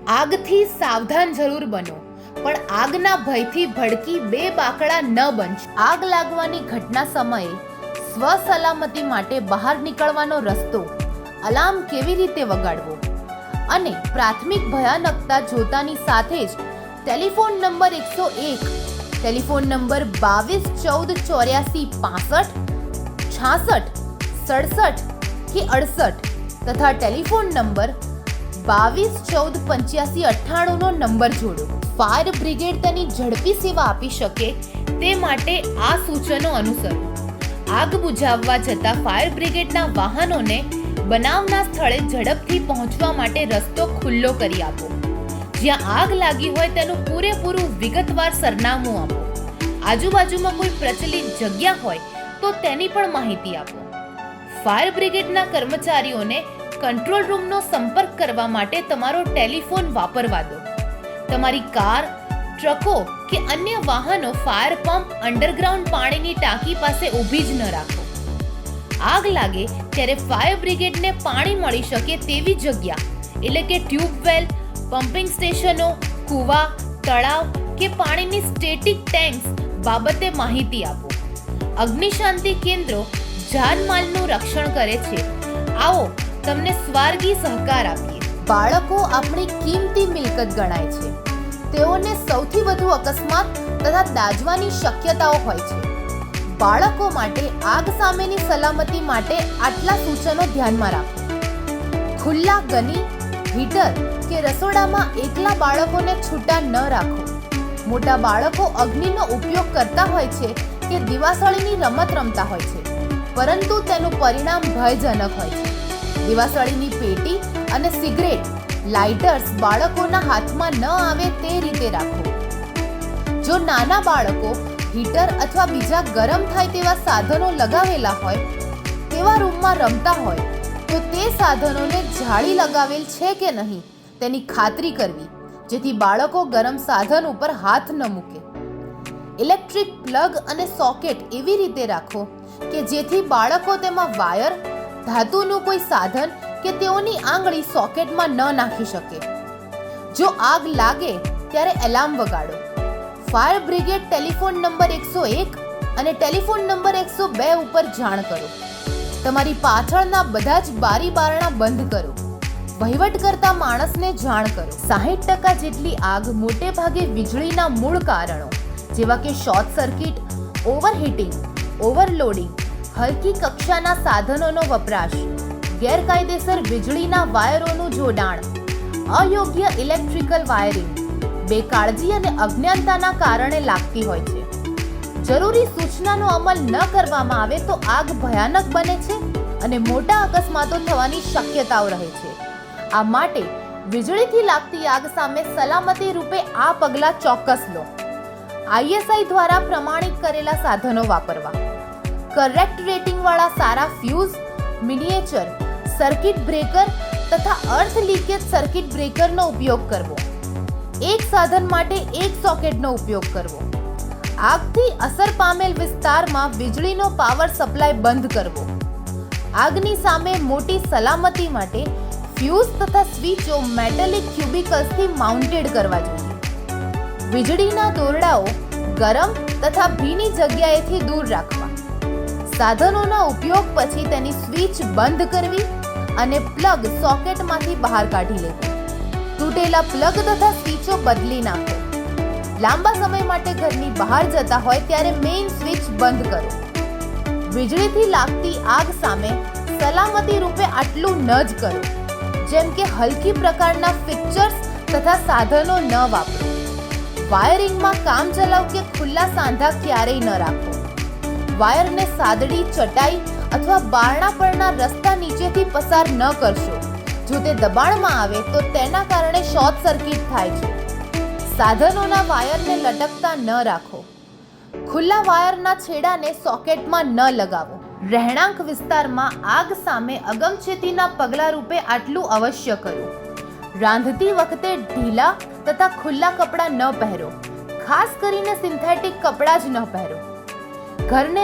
આગથી સાવધાન જરૂર બનો, પણ આગના ભયથી ભડકી બે બાકડા ન બનશો. આગ લાગવાની ઘટના સમયે સ્વસલામતી માટે બહાર નીકળવાનો રસ્તો, અલાર્મ કેવી રીતે વગાડવો અને પ્રાથમિક ભયાનકતા જોતાની સાથે જ ટેલિફોન નંબર 101, ટેલિફોન નંબર 2214656667 તથા ટેલિફોન નંબર 22148598 નો નંબર જોડો. ફાયર બ્રિગેડ તેની ઝડપી સેવા આપી શકે તે માટે આ સૂચનો અનુસરો. આગ બુઝાવવા જતા ફાયર બ્રિગેડના વાહનોને બનાવના સ્થળે ઝડપથી પહોંચવા માટે રસ્તો ખુલ્લો કરી આપો. જ્યાં આગ લાગી હોય તેનું પૂરેપૂરું વિગતવાર સરનામું આપો. આજુબાજુમાં કોઈ પ્રચલિત જગ્યા હોય તો તેની પણ માહિતી આપો. ફાયર બ્રિગેડના કર્મચારીઓને કંટ્રોલ રૂમનો સંપર્ક કરવા માટે તમારો ટેલિફોન વાપરવા દો. તમારી કાર, ટ્રકો કે અન્ય વાહનો ફાયર પંપ, અંડરગ્રાઉન્ડ પાણીની ટાંકી પાસે ઊભી જ ન રાખો. આગ લાગે ત્યારે ફાયર બ્રિગેડને પાણી મળી શકે તેવી જગ્યા એટલે કે ટ્યુબવેલ, પમ્પિંગ સ્ટેશનો, કૂવા, તળાવ કે પાણીની સ્ટેટિક ટેન્ક્સ બાબતે માહિતી આપો. અગ્નિશાંતિ કેન્દ્રો જાનમાલનું રક્ષણ કરે છે. આવો તમને સ્વાર્ગી સહકાર આપીએ. બાળકો આપણી કિંમતી મિલકત ગણાય છે. તેઓને સૌથી વધુ અકસ્માત તથા દાઝવાની શક્યતાઓ હોય છે. બાળકો માટે આગ સામેની સલામતી માટે આટલા સૂચનો ધ્યાનમાં રાખો. ખુલ્લા ગની, હીટર કે રસોડામાં એકલા બાળકોને છૂટા ન રાખો. મોટા બાળકો અગ્નિનો ઉપયોગ કરતા હોય છે કે દિવાસળીની રમત રમતા હોય છે, પરંતુ તેનું પરિણામ ભયજનક હોય છે. દિવાસળીની પેટી અને સિગરેટ, લાઇટર્સ બાળકોના હાથમાં ન આવે તે રીતે રાખો. જો નાના બાળકો હીટર અથવા બીજા ગરમ થાય તેવા સાધનો લગાવેલા હોય તેવા રૂમમાં રમતા હોય તો તે સાધનોને જાળી લગાવેલ છે કે નહીં તેની ખાતરી કરવી, જેથી બાળકો ગરમ સાધન ઉપર હાથ ન મૂકે. ઇલેક્ટ્રિક પ્લગ અને સોકેટ એવી રીતે રાખો કે જેથી બાળકો તેમાં વાયર, ધાતુનું કોઈ સાધન કે તેઓની આંગળી સોકેટમાં ન નાખી શકે. જો આગ લાગે ત્યારે એલાર્મ વગાડો. ફાયર બ્રિગેડ ટેલિફોન નંબર 101 અને ટેલિફોન નંબર 102 ઉપર જાણ કરો. તમારી પાછળના બધા જ બારી બારણા બંધ કરો. વહીવટ કરતા માણસને જાણ કરો. 60% જેટલી આગ મોટે ભાગે વીજળીના મૂળ કારણો જેવા કે શોર્ટ સર્કિટ, ઓવરહીટિંગ, ઓવરલોડિંગ, હલકી કક્ષાના સાધનોનો વપરાશ, ગેરકાયદેસર વીજળીના વાયરોનું જોડાણ, અયોગ્ય ઇલેક્ટ્રિકલ વાયરિંગ, બેકાળજી અને અજ્ઞાનતાના કારણે લાગતી હોય છે. જરૂરી સૂચનાનો અમલ ન કરવામાં આવે તો આગ ભયાનક બને છે અને મોટા અકસ્માતો થવાની શક્યતાઓ રહે છે. આ માટે વીજળીથી લાગતી આગ સામે સલામતી રૂપે આ પગલાં ચોક્કસ લો. ISI દ્વારા પ્રમાણિત કરેલા સાધનો વાપરવા. કરેક્ટ રેટિંગ વાળા સારા ફ્યુઝ, મિનિએચર સર્કિટ બ્રેકર તથા અર્થ લીકેજ સર્કિટ બ્રેકરનો ઉપયોગ કરવો. એક સાધન માટે એક સોકેટનો ઉપયોગ કરવો. આગથી અસર પામેલ વિસ્તારમાં વીજળીનો પાવર સપ્લાય બંધ કરવો. આગની સામે મોટી સલામતી માટે ફ્યુઝ તથા સ્વિચો મેટાલિક ક્યુબિકલ્સથી માઉન્ટેડ કરવા જોઈએ. વીજળીના દોરડાઓ ગરમ તથા ભીની જગ્યાએથી દૂર રાખવા. સાધનોના ઉપયોગ પછી તેની સ્વિચ બંધ કરવી અને પ્લગ સોકેટમાંથી બહાર કાઢી લેવું. તૂટેલા પ્લગ તથા સ્વિચો બદલી નાખો. લાંબા સમય માટે ઘરની બહાર જતા હોય ત્યારે મેઇન સ્વિચ બંધ કરો. વીજળીથી લાગતી આગ સામે સલામતી રૂપે આટલું ન જ કરો, જેમ કે હલકી પ્રકારના ફિક્ચર્સ તથા સાધનો ન વાપરો. વાયરિંગમાં કામચલાઉ કે ખુલ્લા સાંધા ક્યારેય ન રાખો. વાયરને સાદડી, ચટાઈ અથવા બારણા પરના રસ્તા નીચેથી પસાર ન કરશો. જો તે દબાણમાં આવે તો તેના કારણે શોર્ટ સર્કિટ થાય છે. સાધનોના વાયરને લટકતા ન રાખો. ખુલ્લા વાયરના છેડાને સોકેટમાં ન લગાવો. રહેણાંક વિસ્તારમાં આગ સામે અગમચેતીના પગલાં રૂપે આટલું અવશ્ય કરો. રાંધતી વખતે ઢીલા તથા ખુલ્લા કપડાં ન પહેરો. ખાસ કરીને સિન્થેટિક કપડાં જ ન પહેરો. ઘરને